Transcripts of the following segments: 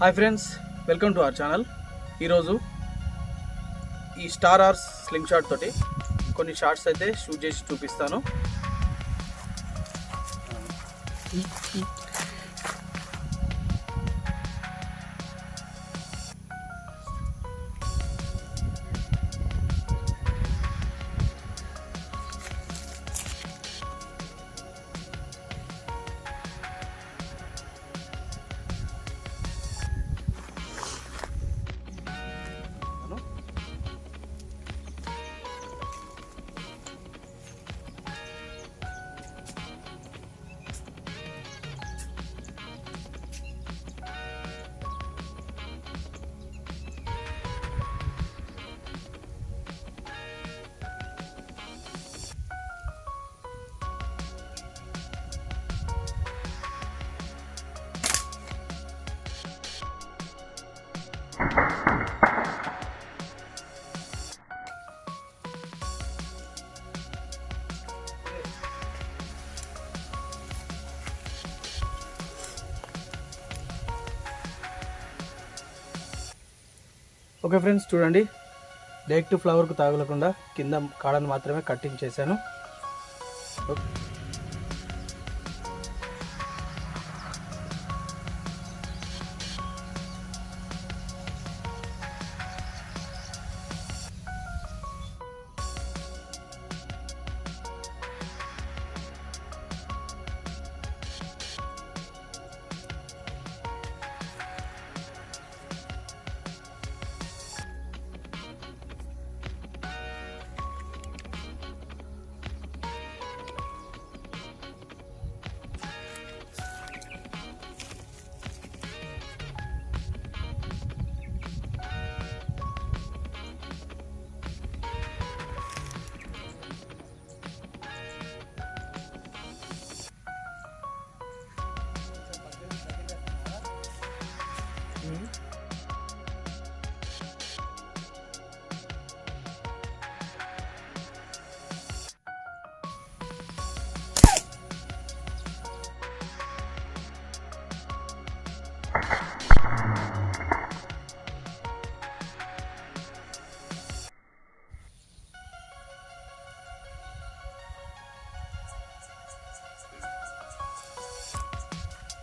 Hi friends, welcome to our channel. ఈరోజు ఈ star ఆర్స్ sling shot తోటి కొన్ని షార్ట్స్ అయితే షూట్ చేసి చూపిస్తాను. ఓకే ఫ్రెండ్స్, చూడండి, డైరెక్ట్ ఫ్లవర్కు తాగలకుండా కింద కాడను మాత్రమే కట్టింగ్ చేశాను.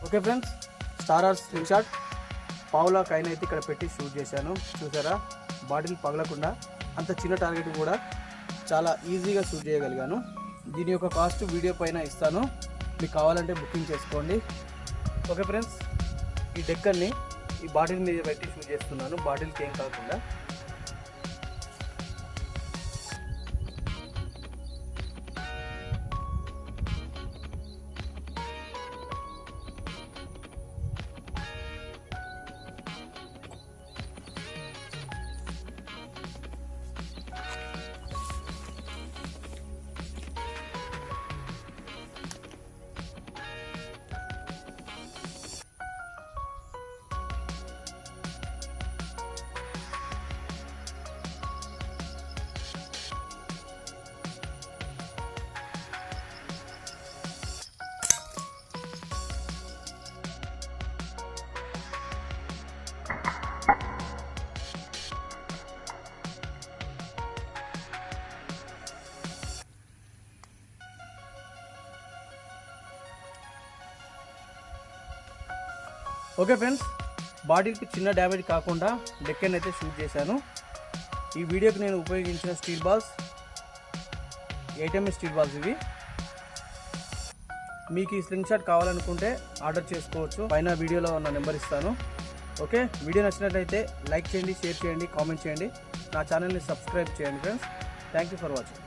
ఓకే ఫ్రెండ్స్, స్టార్ ఆర్స్ స్లింగ్ షాట్ పావులా కైన్ అయితే ఇక్కడ పెట్టి షూట్ చేశాను. చూసారా, బాటిల్ పగలకుండా అంత చిన్న టార్గెట్ కూడా చాలా ఈజీగా షూట్ చేయగలిగాను. దీని యొక్క కాస్ట్ వీడియో పైన ఇస్తాను, మీకు కావాలంటే బుకింగ్ చేసుకోండి. ఓకే ఫ్రెండ్స్, ఈ డెక్కర్ని ఈ బాటిల్ మీద పెట్టి షూట్ చేస్తున్నాను, బాటిల్కి ఏం కాకుండా. ఓకే ఫ్రెండ్స్, బాడీకి చిన్న డ్యామేజ్ కాకుండా డెక్కన్ అయితే షూట్ చేశాను. ఈ వీడియోకి నేను ఉపయోగించిన steel balls 8mm steel balls ఇవి. మీకు ఈ స్లింగ్ షాట్ కావాలనుకుంటే ఆర్డర్ చేసుకోవచ్చు, పైన వీడియోలో ఉన్న నెంబర్ ఇస్తాను. ఓకే, వీడియో నచ్చినట్లయితే లైక్ చేయండి, షేర్ చేయండి, కామెంట్ చేయండి, నా ఛానల్ని సబ్స్క్రైబ్ చేయండి friends. Thank you for watching.